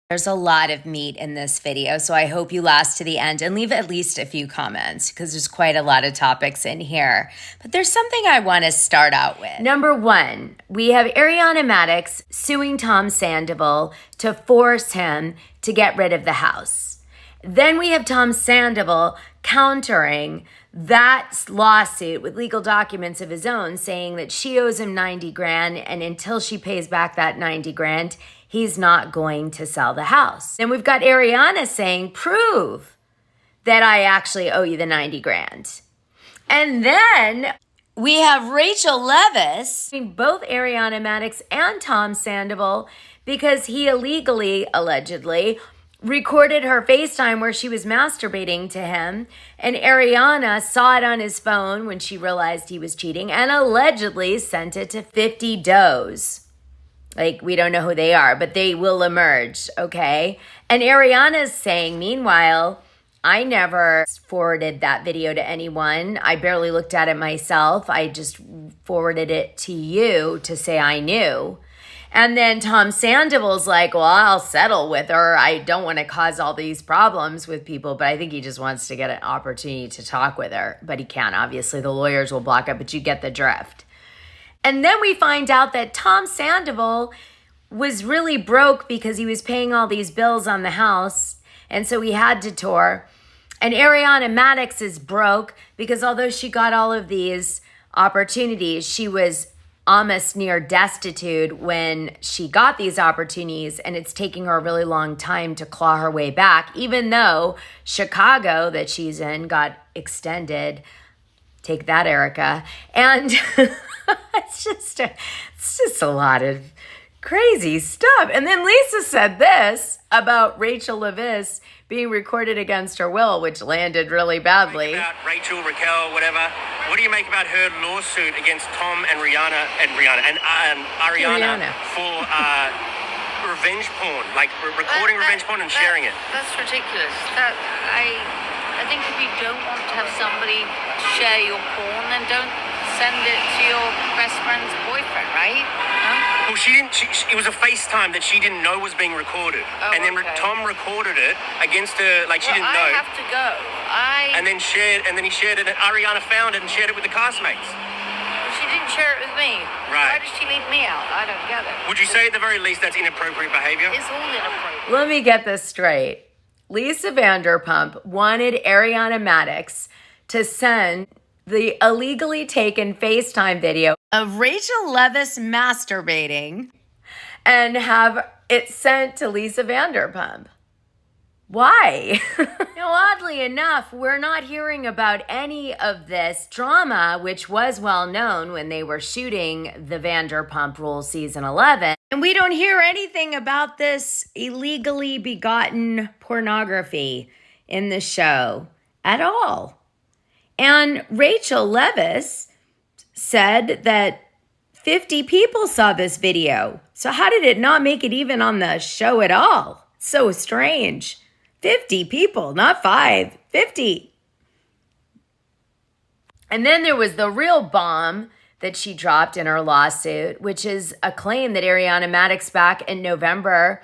There's a lot of meat in this video, so I hope you last to the end and leave at least a few comments because there's quite a lot of topics in here. But there's something I want to start out with. Number one, we have Ariana Madix suing Tom Sandoval to force him to get rid of the house. Then we have Tom Sandoval countering that lawsuit with legal documents of his own, saying that she owes him 90 grand, and until she pays back that 90 grand, he's not going to sell the house. And we've got Ariana saying, prove that I actually owe you the 90 grand. And then we have Rachel Leviss, both Ariana Madix and Tom Sandoval, because he illegally, allegedly, recorded her FaceTime where she was masturbating to him, and Ariana saw it on his phone when she realized he was cheating and allegedly sent it to 50 does. Like, we don't know who they are, but they will emerge, okay? And Ariana's saying, meanwhile, I never forwarded that video to anyone. I barely looked at it myself. I just forwarded it to you to say I knew. And then Tom Sandoval's like, well, I'll settle with her. I don't want to cause all these problems with people, but I think he just wants to get an opportunity to talk with her. But he can't, obviously. The lawyers will block it, but you get the drift. And then we find out that Tom Sandoval was really broke because he was paying all these bills on the house, and so he had to tour. And Ariana Madix is broke because although she got all of these opportunities, she was almost near destitute when she got these opportunities, and it's taking her a really long time to claw her way back, even though Chicago that she's in got extended. Take that, Erica. And it's just a lot of crazy stuff. And then Lisa said this about Rachel Leviss being recorded against her will, which landed really badly. About Rachel, Raquel, whatever. What do you make about her lawsuit against Tom and Ariana for revenge porn, like recording revenge porn and sharing it? That's ridiculous. I think if you don't want to have somebody share your porn, then don't send it to your best friend's boyfriend, right? Well, she didn't. It was a FaceTime that she didn't know was being recorded, and then Tom recorded it against her, like she didn't know. I have to go. And then he shared it, and Ariana found it and shared it with the castmates. Well, she didn't share it with me. Right. Why did she leave me out? I don't get it. Would you say at the very least that's inappropriate behavior? It's all inappropriate. Let me get this straight. Lisa Vanderpump wanted Ariana Madix to send the illegally taken FaceTime video of Rachel Leviss masturbating and have it sent to Lisa Vanderpump. Why? Now, oddly enough, we're not hearing about any of this drama, which was well known when they were shooting the Vanderpump Rules season 11. And we don't hear anything about this illegally begotten pornography in the show at all. And Rachel Leviss said that 50 people saw this video. So how did it not make it even on the show at all? So strange. 50 people, not 5, 50. And then there was the real bomb that she dropped in her lawsuit, which is a claim that Ariana Madix back in November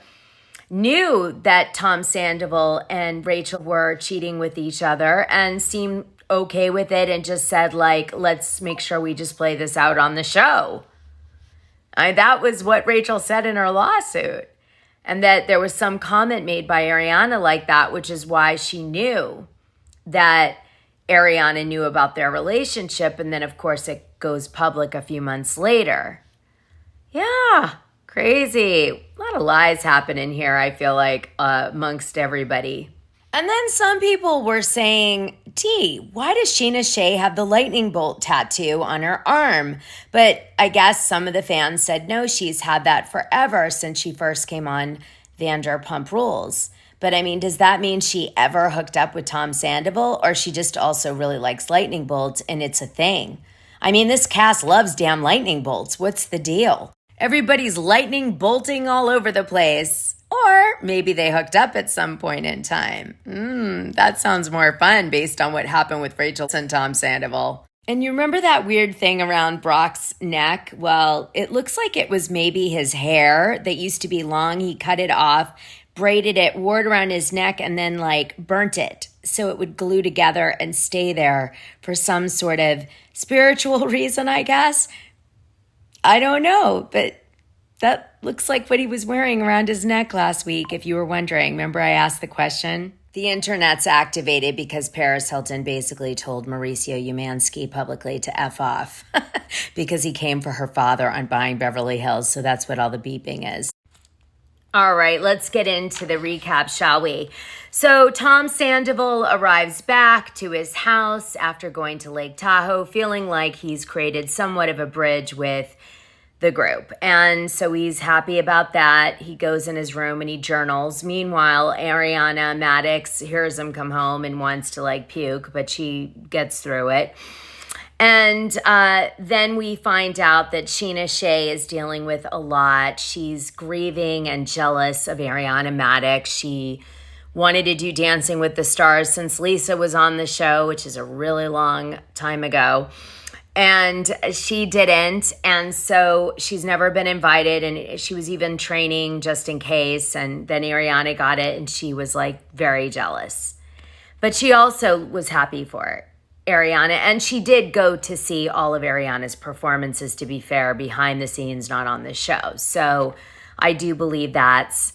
knew that Tom Sandoval and Rachel were cheating with each other and seemed okay with it and just said, like, let's make sure we just play this out on the show. That was what Rachel said in her lawsuit. And that there was some comment made by Ariana like that, which is why she knew that Ariana knew about their relationship. And then, of course, it goes public a few months later. Yeah, crazy. A lot of lies happening here, I feel like, amongst everybody. And then some people were saying, why does Scheana Shay have the lightning bolt tattoo on her arm? But I guess some of the fans said, no, she's had that forever since she first came on Vanderpump Rules. But I mean, does that mean she ever hooked up with Tom Sandoval, or she just also really likes lightning bolts and it's a thing? I mean, this cast loves damn lightning bolts. What's the deal? Everybody's lightning bolting all over the place. Or maybe they hooked up at some point in time. That sounds more fun based on what happened with Rachel and Tom Sandoval. And you remember that weird thing around Brock's neck? Well, it looks like it was maybe his hair that used to be long. He cut it off, braided it, wore it around his neck, and then like burnt it so it would glue together and stay there for some sort of spiritual reason, I guess. I don't know, but that looks like what he was wearing around his neck last week, if you were wondering. Remember I asked the question? The internet's activated because Paris Hilton basically told Mauricio Umansky publicly to F off because he came for her father on Buying Beverly Hills. So that's what all the beeping is. All right, let's get into the recap, shall we? So Tom Sandoval arrives back to his house after going to Lake Tahoe, feeling like he's created somewhat of a bridge with the group. And so he's happy about that. He goes in his room and he journals. Meanwhile, Ariana Madix hears him come home and wants to like puke, but she gets through it. And then we find out that Scheana Shay is dealing with a lot. She's grieving and jealous of Ariana Madix. She wanted to do Dancing with the Stars since Lisa was on the show, which is a really long time ago. And she didn't. And so she's never been invited. And she was even training just in case. And then Ariana got it and she was like very jealous. But she also was happy for Ariana. And she did go to see all of Ariana's performances, to be fair, behind the scenes, not on the show. So I do believe that's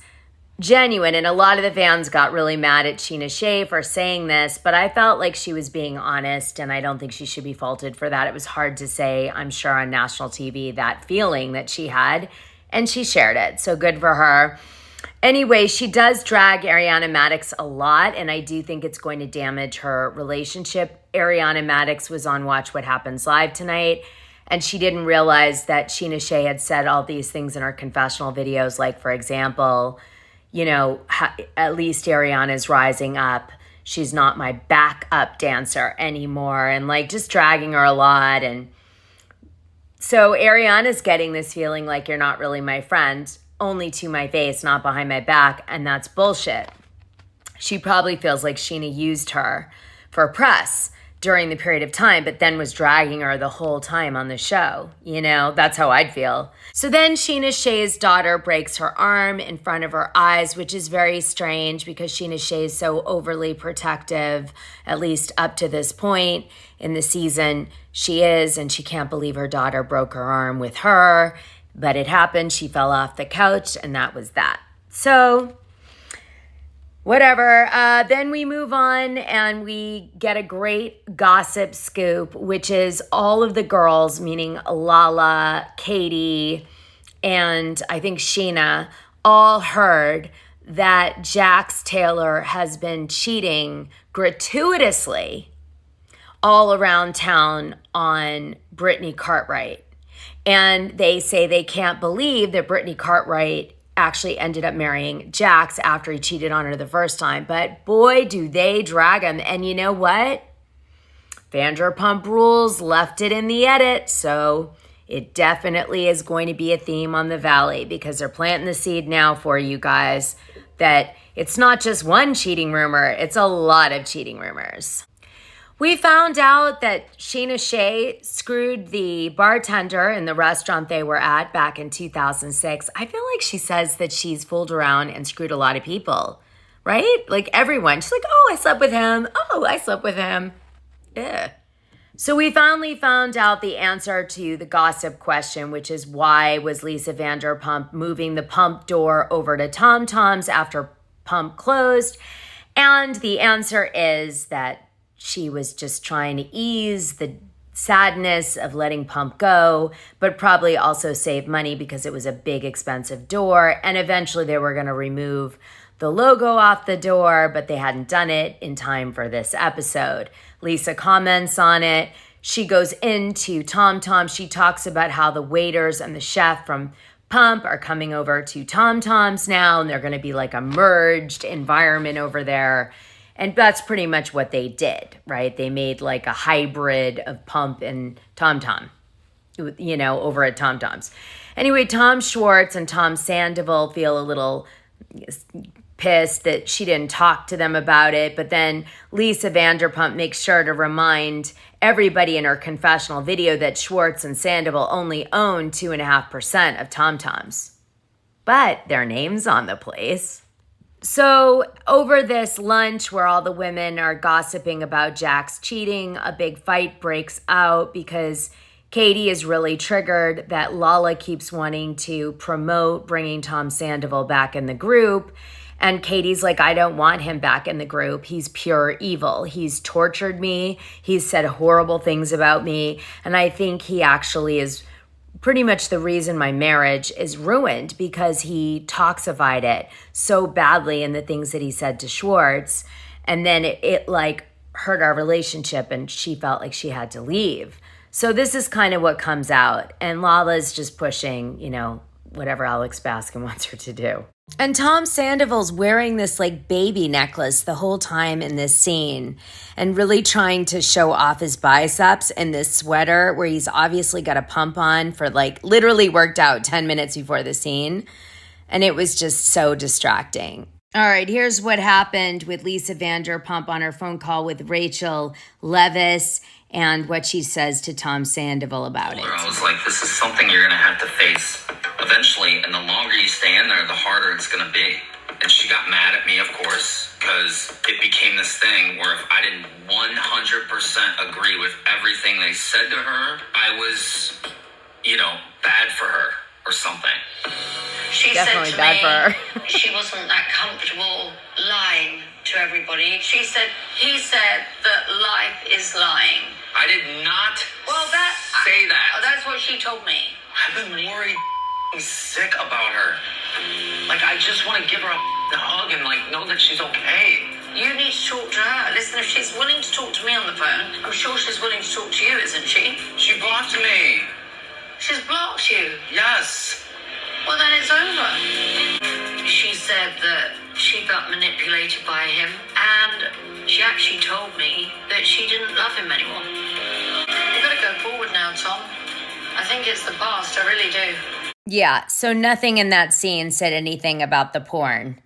genuine. And a lot of the fans got really mad at Scheana Shay for saying this, but I felt like she was being honest and I don't think she should be faulted for that. It was hard to say, I'm sure, on national TV, that feeling that she had, and she shared it. So good for her. Anyway, she does drag Ariana Madix a lot, and I do think it's going to damage her relationship. Ariana Madix was on Watch What Happens Live tonight, and she didn't realize that Scheana Shay had said all these things in her confessional videos, like, for example, you know, at least Ariana's rising up. She's not my backup dancer anymore, and like just dragging her a lot. And so Ariana's getting this feeling like, you're not really my friend, only to my face, not behind my back. And that's bullshit. She probably feels like Scheana used her for press during the period of time, but then was dragging her the whole time on the show. You know, that's how I'd feel. So then Scheana Shay's daughter breaks her arm in front of her eyes, which is very strange because Scheana Shay is so overly protective, at least up to this point in the season. She is, and she can't believe her daughter broke her arm with her, but it happened. She fell off the couch, and that was that. So whatever. Then we move on and we get a great gossip scoop, which is all of the girls, meaning Lala, Katie, and I think Sheena, all heard that Jax Taylor has been cheating gratuitously all around town on Brittany Cartwright. And they say they can't believe that Brittany Cartwright actually ended up marrying Jax after he cheated on her the first time. But boy, do they drag him. And you know what? Vanderpump Rules left it in the edit. So it definitely is going to be a theme on the Valley because they're planting the seed now for you guys that it's not just one cheating rumor. It's a lot of cheating rumors. We found out that Scheana Shay screwed the bartender in the restaurant they were at back in 2006. I feel like she says that she's fooled around and screwed a lot of people, right? Like everyone. She's like, oh, I slept with him. Oh, I slept with him. Yeah. So we finally found out the answer to the gossip question, which is why was Lisa Vanderpump moving the Pump door over to Tom Tom's after Pump closed? And the answer is that she was just trying to ease the sadness of letting Pump go, but probably also save money because it was a big, expensive door. And eventually they were going to remove the logo off the door, but they hadn't done it in time for this episode. Lisa comments on it. She goes into Tom Tom. She talks about how the waiters and the chef from Pump are coming over to Tom Tom's now, and they're going to be like a merged environment over there. And that's pretty much what they did, right? They made like a hybrid of Pump and Tom Tom, you know, over at Tom Tom's. Anyway, Tom Schwartz and Tom Sandoval feel a little pissed that she didn't talk to them about it. But then Lisa Vanderpump makes sure to remind everybody in her confessional video that Schwartz and Sandoval only own 2.5% of Tom Tom's. But their name's on the place. So over this lunch where all the women are gossiping about Jax cheating, a big fight breaks out because Katie is really triggered that Lala keeps wanting to promote bringing Tom Sandoval back in the group. And Katie's like, I don't want him back in the group. He's pure evil. He's tortured me. He's said horrible things about me. And I think he actually is pretty much the reason my marriage is ruined because he toxified it so badly in the things that he said to Schwartz. And then it like hurt our relationship and she felt like she had to leave. So this is kind of what comes out. And Lala's just pushing, whatever Alex Baskin wants her to do. And Tom Sandoval's wearing this like baby necklace the whole time in this scene and really trying to show off his biceps in this sweater where he's obviously got a pump on for like literally worked out 10 minutes before the scene. And it was just so distracting. All right, here's what happened with Lisa Vanderpump on her phone call with Rachel Leviss and what she says to Tom Sandoval about it. I was like, this is something you're going to have to face eventually, and the longer you stay in there, the harder it's going to be. And she got mad at me, of course, because it became this thing where if I didn't 100% agree with everything they said to her, I was, bad for her or something. She Definitely said to bad me for her. she wasn't that comfortable lying to everybody. He said that life is lying. I did not say that. That's what she told me. I've been worried sick about her. Like, I just want to give her a hug and, know that she's okay. You need to talk to her. Listen, if she's willing to talk to me on the phone, I'm sure she's willing to talk to you, isn't she? She blocked me. She's blocked you? Yes. Well, then it's over. She said that she felt manipulated by him, and she actually told me that she didn't love him anymore. You've got to go forward now, Tom. I think it's the past, I really do. Yeah, so nothing in that scene said anything about the porn.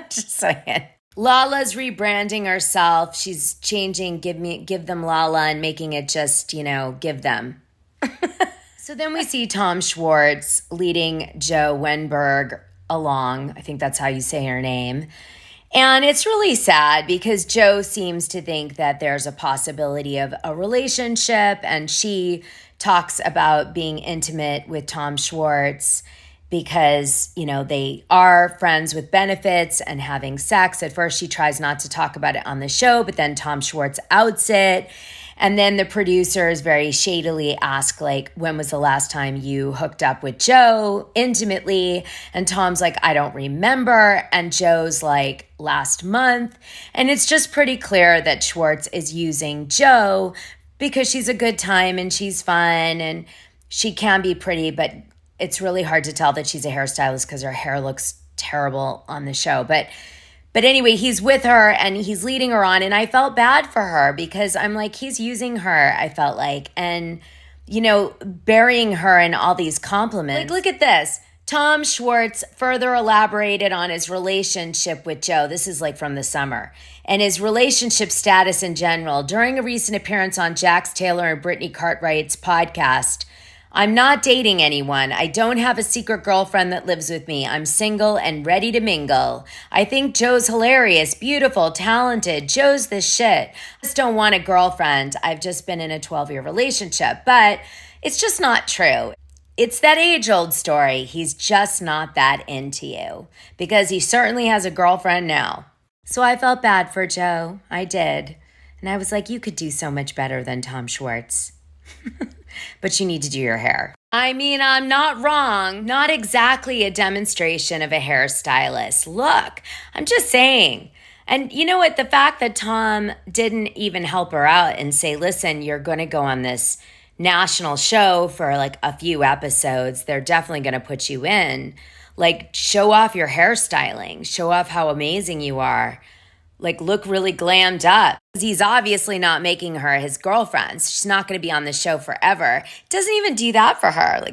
Just saying. Lala's rebranding herself. She's changing give them Lala and making it just, give them. So then we see Tom Schwartz leading Joe Wenberg along. I think that's how you say her name. And it's really sad because Joe seems to think that there's a possibility of a relationship, and she talks about being intimate with Tom Schwartz because, they are friends with benefits and having sex. At first, she tries not to talk about it on the show, but then Tom Schwartz outs it. And then the producers very shadily ask, when was the last time you hooked up with Joe intimately? And Tom's like, I don't remember. And Joe's like, last month. And it's just pretty clear that Schwartz is using Joe because she's a good time and she's fun and she can be pretty, but it's really hard to tell that she's a hairstylist because her hair looks terrible on the show. But anyway, he's with her and he's leading her on. And I felt bad for her because I'm like, he's using her, I felt like, and, burying her in all these compliments. Look at this. Tom Schwartz further elaborated on his relationship with Joe. This is from the summer. And his relationship status in general. During a recent appearance on Jax Taylor and Brittany Cartwright's podcast, I'm not dating anyone. I don't have a secret girlfriend that lives with me. I'm single and ready to mingle. I think Joe's hilarious, beautiful, talented. Joe's the shit. I just don't want a girlfriend. I've just been in a 12-year relationship. But it's just not true. It's that age-old story. He's just not that into you because he certainly has a girlfriend now. So I felt bad for Joe. I did. And I was like, you could do so much better than Tom Schwartz. But you need to do your hair. I mean, I'm not wrong. Not exactly a demonstration of a hairstylist. Look, I'm just saying. And you know what? The fact that Tom didn't even help her out and say, listen, you're going to go on this national show for a few episodes. They're definitely going to put you in. Show off your hairstyling. Show off how amazing you are. Look really glammed up. He's obviously not making her his girlfriend. She's not going to be on the show forever. Doesn't even do that for her.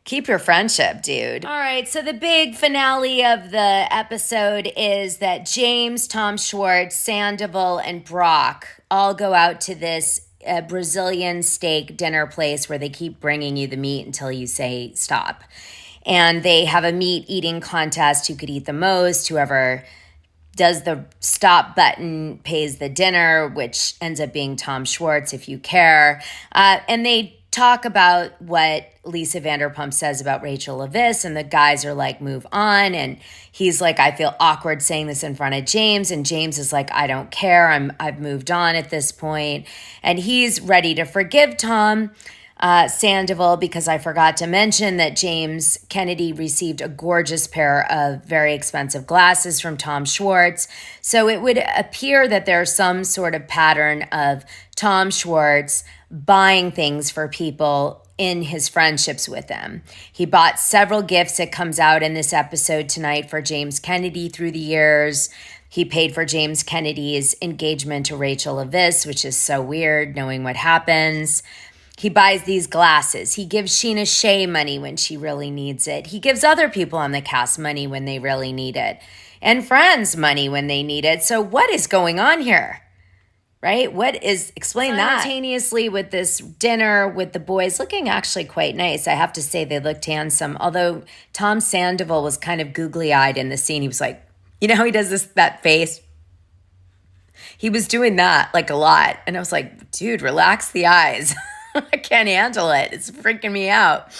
Keep your friendship, dude. All right, so the big finale of the episode is that James, Tom Schwartz, Sandoval, and Brock all go out to this Brazilian steak dinner place where they keep bringing you the meat until you say stop. And they have a meat eating contest, who could eat the most, whoever does the stop button, pays the dinner, which ends up being Tom Schwartz, if you care. And they talk about what Lisa Vanderpump says about Rachel Leviss, and the guys are like, move on. And he's like, I feel awkward saying this in front of James. And James is like, I don't care. I've moved on at this point. And he's ready to forgive Tom Sandoval, because I forgot to mention that James Kennedy received a gorgeous pair of very expensive glasses from Tom Schwartz. So it would appear that there's some sort of pattern of Tom Schwartz buying things for people in his friendships with them. He bought several gifts. It comes out in this episode tonight for James Kennedy through the years. He paid for James Kennedy's engagement to Rachel Leviss, which is so weird knowing what happens. He buys these glasses. He gives Scheana Shay money when she really needs it. He gives other people on the cast money when they really need it. And friends money when they need it. So what is going on here? Right? Explain that. Simultaneously with this dinner with the boys looking actually quite nice. I have to say they looked handsome. Although Tom Sandoval was kind of googly-eyed in the scene. He was like, he does that face. He was doing that like a lot. And I was like, dude, relax the eyes. I can't handle it. It's freaking me out.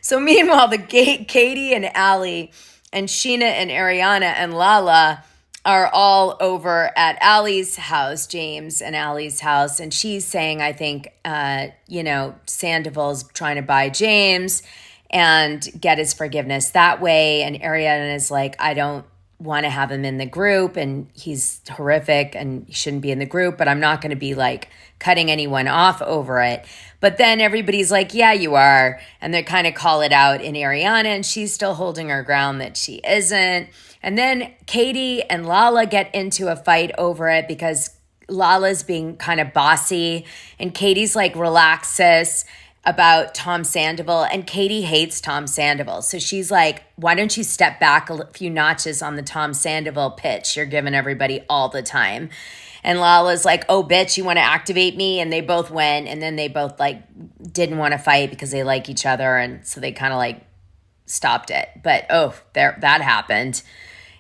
So meanwhile, Katie and Allie and Scheana and Ariana and Lala are all over at Allie's house, James and Allie's house. And she's saying, I think, Sandoval's trying to buy James and get his forgiveness that way. And Ariana is like, I don't want to have him in the group, and he's horrific and he shouldn't be in the group, but I'm not going to be like cutting anyone off over it. But then everybody's like, yeah, you are. And they kind of call it out in Ariana, and she's still holding her ground that she isn't. And then Katie and Lala get into a fight over it because Lala's being kind of bossy and Katie's like, relax, sis, about Tom Sandoval, and Katie hates Tom Sandoval. So she's like, why don't you step back a few notches on the Tom Sandoval pitch you're giving everybody all the time? And Lala's like, oh, bitch, you want to activate me? And they both went, and then they both like didn't want to fight because they like each other, and so they kind of like stopped it. But that happened.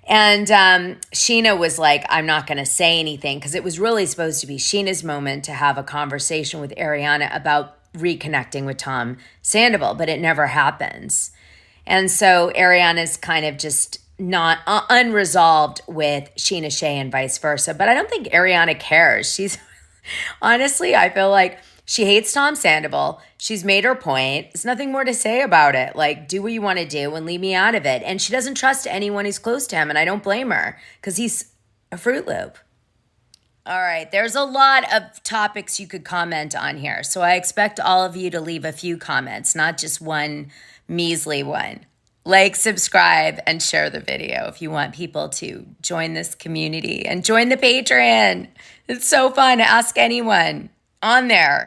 And Scheana was like, I'm not going to say anything, because it was really supposed to be Sheena's moment to have a conversation with Ariana about reconnecting with Tom Sandoval, but it never happens. And so Ariana's kind of just not unresolved with Scheana Shay and vice versa. But I don't think Ariana cares. She's honestly, I feel like she hates Tom Sandoval. She's made her point. There's nothing more to say about it. Like, do what you want to do and leave me out of it. And she doesn't trust anyone who's close to him. And I don't blame her, because he's a Fruit Loop. All right, there's a lot of topics you could comment on here. So I expect all of you to leave a few comments, not just one measly one. Like, subscribe, and share the video if you want people to join this community, and join the Patreon. It's so fun to ask anyone on there.